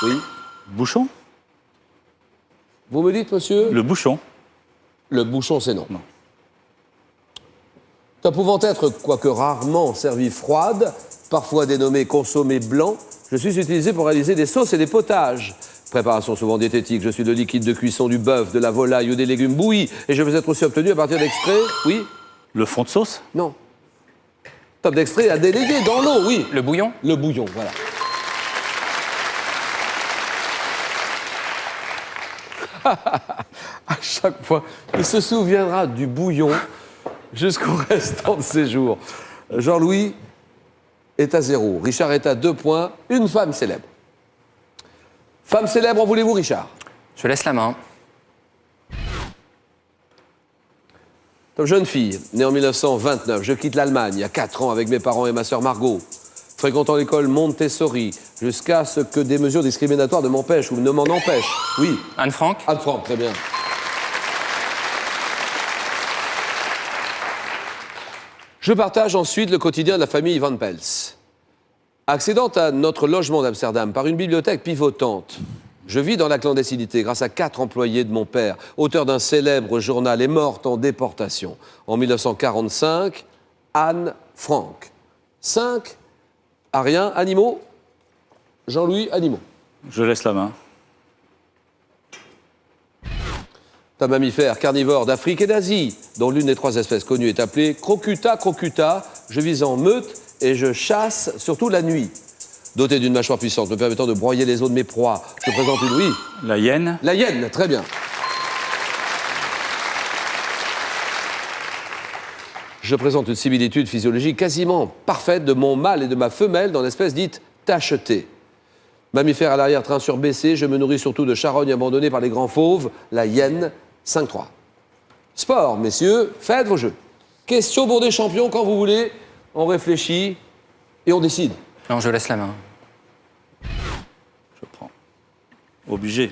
Oui. Bouchon? Vous me dites, monsieur? Le bouchon. Le bouchon, c'est non. Non. Pouvant être, quoique rarement, servie froide, parfois dénommée consommé blanc, je suis utilisé pour réaliser des sauces et des potages. Préparation souvent diététique, je suis le liquide de cuisson du bœuf, de la volaille ou des légumes bouillis. Et je peux être aussi obtenu à partir d'extraits, oui? Le fond de sauce? Non. Top d'extrait à déléguer dans l'eau, oui. Le bouillon? Le bouillon, voilà. À chaque fois, il se souviendra du bouillon jusqu'au restant de ses jours. Jean-Louis est à 0. Richard est à 2 points. Une femme célèbre. Femme célèbre, en voulez-vous, Richard? Je laisse la main. Comme jeune fille, née en 1929, je quitte l'Allemagne il y a 4 ans avec mes parents et ma sœur Margot, fréquentant l'école Montessori, jusqu'à ce que des mesures discriminatoires ne m'empêchent ou ne m'en empêchent. Oui. Anne Frank? Anne Frank, très bien. Je partage ensuite le quotidien de la famille Van Pels. Accédant à notre logement d'Amsterdam par une bibliothèque pivotante, je vis dans la clandestinité grâce à 4 employés de mon père, auteur d'un célèbre journal, est morte en déportation. En 1945, Anne Frank. 5, à rien, animaux. Jean-Louis, animaux. Je laisse la main. Un mammifère carnivore d'Afrique et d'Asie, dont l'une des 3 espèces connues est appelée Crocuta crocuta. Je vis en meute et je chasse surtout la nuit. Doté d'une mâchoire puissante me permettant de broyer les os de mes proies, je présente une oui. La hyène? La hyène, très bien. Je présente une similitude physiologique quasiment parfaite de mon mâle et de ma femelle dans l'espèce dite tachetée. Mammifère à l'arrière-train surbaissé, je me nourris surtout de charognes abandonnées par les grands fauves, la hyène, 5-3. Sport, messieurs, faites vos jeux. Question pour des champions quand vous voulez. On réfléchit et on décide. Non, je laisse la main. Je prends. Obligé.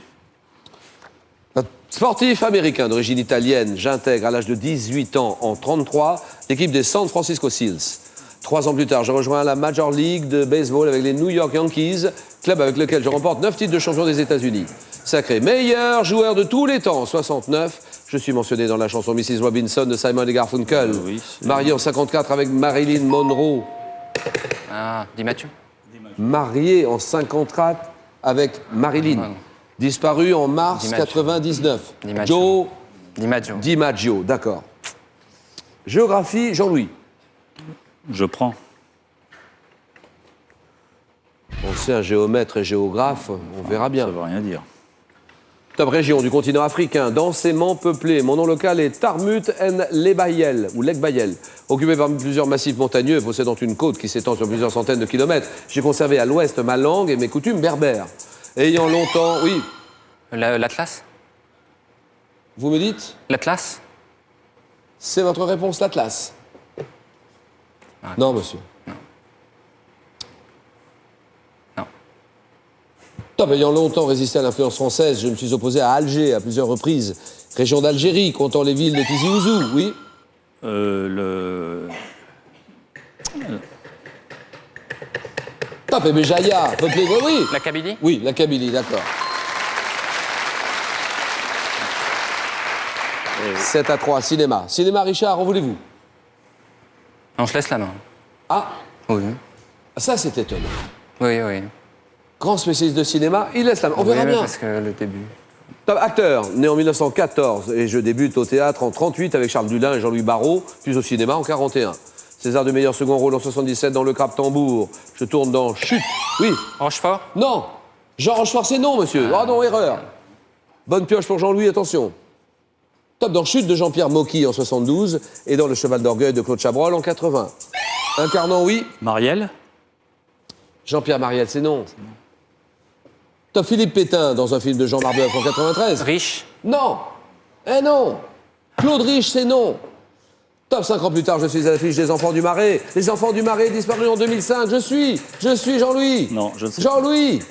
Sportif américain d'origine italienne, j'intègre à l'âge de 18 ans, en 33, l'équipe des San Francisco Seals. 3 ans plus tard, je rejoins la Major League de baseball avec les New York Yankees, club avec lequel je remporte 9 titres de champion des États-Unis. Sacré meilleur joueur de tous les temps, en 69. Je suis mentionné dans la chanson Mrs. Robinson de Simon et Garfunkel. Oui, Marié en 54 avec Marilyn Monroe. Ah, Di Mathieu? Marié en 54 avec Marilyn. Ah, non. Disparu en mars DiMaggio. 99. DiMaggio. Joe Di Maggio. DiMaggio, d'accord. Géographie, Jean-Louis. Je prends. On sait un géomètre et géographe, on verra bien. Ça veut rien dire. Top région du continent africain, densément peuplée. Mon nom local est Tarmut en Lebayel, ou Lekbayel. Occupé par plusieurs massifs montagneux et possédant une côte qui s'étend sur plusieurs centaines de kilomètres, j'ai conservé à l'ouest ma langue et mes coutumes berbères. Ayant longtemps... Oui, L'Atlas? vous me dites? L'Atlas? C'est votre réponse, l'Atlas? Ah, Non, monsieur. Non. Top, ayant longtemps résisté à l'influence française, je me suis opposé à Alger à plusieurs reprises. Région d'Algérie, comptant les villes de Tizi Ouzou, oui. Top, et Béjaïa, peuplé, oui, oui. La Kabylie? Oui, la Kabylie, d'accord. 7-3, cinéma. Cinéma, Richard, en voulez-vous? Non, je laisse la main. Ah, Oui. ça c'est étonnant. Oui, oui. Grand spécialiste de cinéma, il laisse la main. On verra Oui, bien. parce que le début... Top, acteur, né en 1914, et je débute au théâtre en 38 avec Charles Dulin et Jean-Louis Barrault, puis au cinéma en 41. César de meilleur second rôle en 77 dans Le Crabe-Tambour. Je tourne dans Chute. Oui. Rochefort? Non. Jean Rochefort, c'est non, monsieur. Ah non, erreur. Bonne pioche pour Jean-Louis, attention. Top dans Chute de Jean-Pierre Mocky en 72 et dans Le Cheval d'Orgueil de Claude Chabrol en 80. Incarnant, oui. Marielle? Jean-Pierre Mariel, c'est non. Top Philippe Pétain dans un film de Jean Marbeuf en 93. Riche? Non. Eh non. Claude Rich, c'est non. Top 5 ans plus tard, je suis à l'affiche des Enfants du Marais. Les Enfants du Marais disparus en 2005. Je suis Jean-Louis. Non, je ne sais Jean-Louis.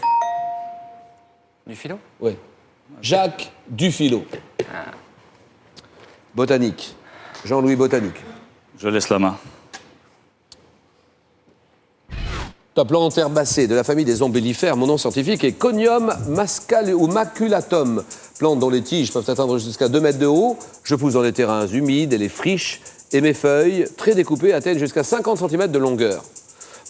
Dufilo? Oui. Jacques Dufilo. Botanique. Jean-Louis Botanique. Je laisse la main. Top, plante herbacée de la famille des ombellifères. Mon nom scientifique est Conium maculatum. Plante dont les tiges peuvent atteindre jusqu'à 2 mètres de haut. Je pousse dans les terrains humides et les friches. Et mes feuilles, très découpées, atteignent jusqu'à 50 cm de longueur.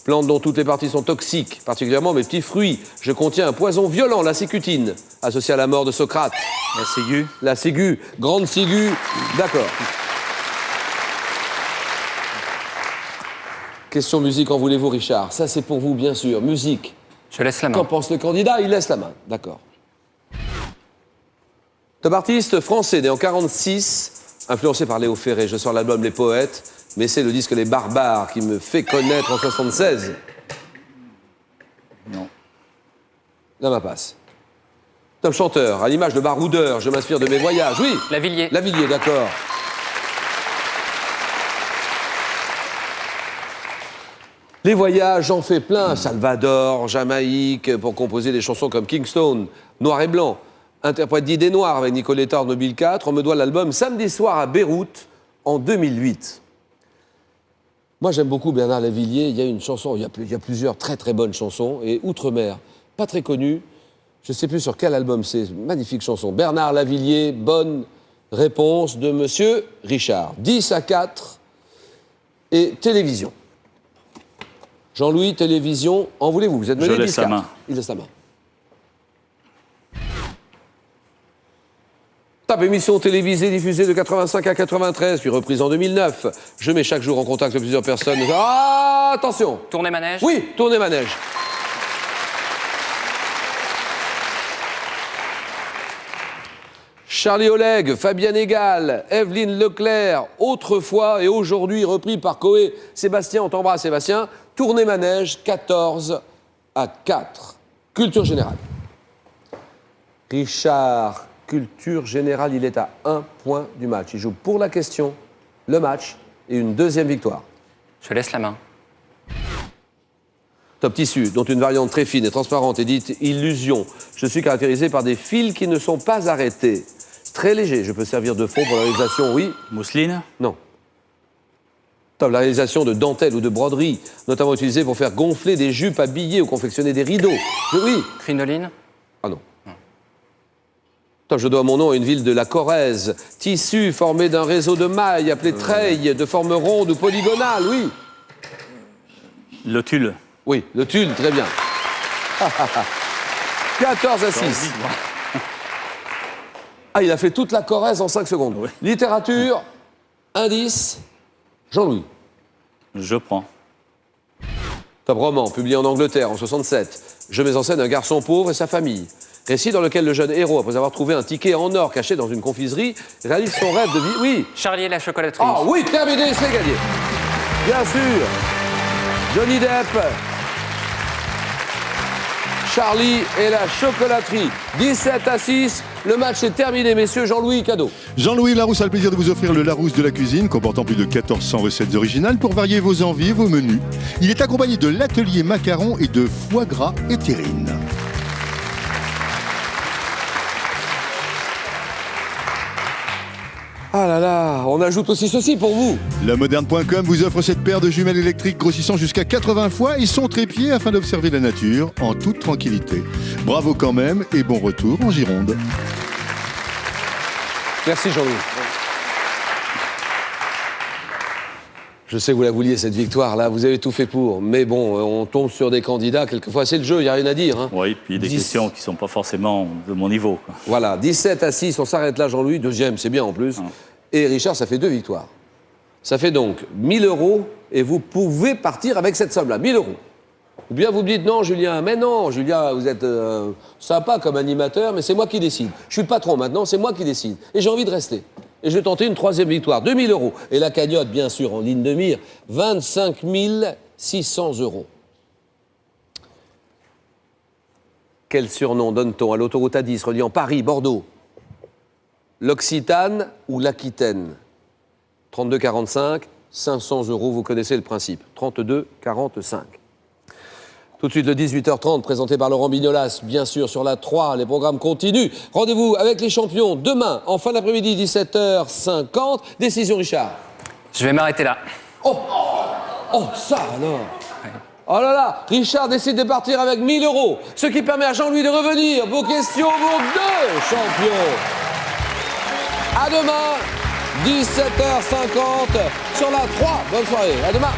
Plante dont toutes les parties sont toxiques, particulièrement mes petits fruits. Je contiens un poison violent, la cicutine, associé à la mort de Socrate. La ciguë. La ciguë, grande ciguë, d'accord. Question musique, en voulez-vous, Richard? Ça, c'est pour vous, bien sûr. Musique. Je laisse la Qu'en main. pense le candidat? Il laisse la main. D'accord. Top artiste français, né en 1946, influencé par Léo Ferré. Je sors l'album Les Poètes, mais c'est le disque Les Barbares qui me fait connaître en 1976. Non. Là, ma passe. Top chanteur, à l'image de baroudeur, je m'inspire de mes voyages. Oui. Lavilliers. Lavilliers, d'accord. Les voyages, j'en fais plein. Salvador, Jamaïque, pour composer des chansons comme Kingston, Noir et Blanc. Interprète d'Idées Noires avec Nicoletta en 2004. On me doit l'album Samedi soir à Beyrouth en 2008. Moi, j'aime beaucoup Bernard Lavilliers. Il y a une chanson, il y a plusieurs très très bonnes chansons. Et Outre-mer, pas très connue. Je ne sais plus sur quel album c'est. Magnifique chanson. Bernard Lavilliers, bonne réponse de Monsieur Richard. 10-4 et télévision. Jean-Louis, télévision, en voulez-vous? Vous êtes mené 10-4. Je laisse la main. Il laisse la main. Top, émission télévisée diffusée de 85 à 93, puis reprise en 2009. Je mets chaque jour en contact plusieurs personnes. Ah, attention! Tournée manège. Oui, tournée manège. Charlie Oleg, Fabienne Egal, Evelyne Leclerc, autrefois et aujourd'hui repris par Coé. Sébastien, on t'embrasse Sébastien. Tournée manège, 14-4. Culture générale. Richard, culture générale, il est à 1 point du match. Il joue pour la question, le match et une deuxième victoire. Je laisse la main. Top tissu, dont une variante très fine et transparente est dite illusion. Je suis caractérisé par des fils qui ne sont pas arrêtés. Très léger, je peux servir de fond pour la réalisation, oui. Mousseline. Non. Top, la réalisation de dentelles ou de broderies, notamment utilisées pour faire gonfler des jupes habillées ou confectionner des rideaux. Oui. Crinoline. Ah non. Top, je dois mon nom à une ville de la Corrèze. Tissu formé d'un réseau de mailles appelé treilles, de forme ronde ou polygonale, oui. Le tulle. Oui, le tulle, très bien. 14-6. Ah, il a fait toute la Corrèze en 5 secondes. Oui. Littérature, indice, Jean-Louis. Je prends. Top roman, publié en Angleterre en 67. Je mets en scène un garçon pauvre et sa famille. Récit dans lequel le jeune héros, après avoir trouvé un ticket en or caché dans une confiserie, réalise son rêve de vie. Oui. Charlie et la chocolaterie. Ah oui, terminé, c'est gagné. Bien sûr. Johnny Depp. Charlie et la chocolaterie. 17-6. Le match est terminé, messieurs. Jean-Louis, cadeau. Jean-Louis Larousse a le plaisir de vous offrir le Larousse de la cuisine, comportant plus de 1400 recettes originales pour varier vos envies et vos menus. Il est accompagné de l'atelier macaron et de foie gras et terrine. Ah là là, on ajoute aussi ceci pour vous. Lamoderne.com vous offre cette paire de jumelles électriques grossissant jusqu'à 80 fois et son trépied afin d'observer la nature en toute tranquillité. Bravo quand même et bon retour en Gironde. Merci Jean-Louis. Je sais que vous la vouliez, cette victoire-là, vous avez tout fait pour. Mais bon, on tombe sur des candidats, quelquefois c'est le jeu, il n'y a rien à dire. Hein. Oui, puis des questions qui ne sont pas forcément de mon niveau, quoi. Voilà, 17-6, on s'arrête là Jean-Louis, deuxième, c'est bien en plus. Et Richard, ça fait 2 victoires. Ça fait donc 1 000 € et vous pouvez partir avec cette somme-là, 1 000 €. Ou bien vous me dites non, Julien, mais non, Julien, vous êtes sympa comme animateur, mais c'est moi qui décide. Je suis le patron maintenant, c'est moi qui décide. Et j'ai envie de rester. Et je vais tenter une 3e victoire, 2 000 €. Et la cagnotte, bien sûr, en ligne de mire, 25 600 €. Quel surnom donne-t-on à l'autoroute A10 reliant Paris, Bordeaux? L'Occitane ou l'Aquitaine? 32,45, 500 €, vous connaissez le principe. 32,45. Tout de suite, le 18h30, présenté par Laurent Bignolas, bien sûr, sur la 3. Les programmes continuent. Rendez-vous avec les champions demain, en fin d'après-midi, 17h50. Décision, Richard. Je vais m'arrêter là. Oh, ça alors. Oh là là, Richard décide de partir avec 1000 €, ce qui permet à Jean-Louis de revenir. Vos questions, vos 2 champions. À demain, 17h50 sur la 3. Bonne soirée, à demain.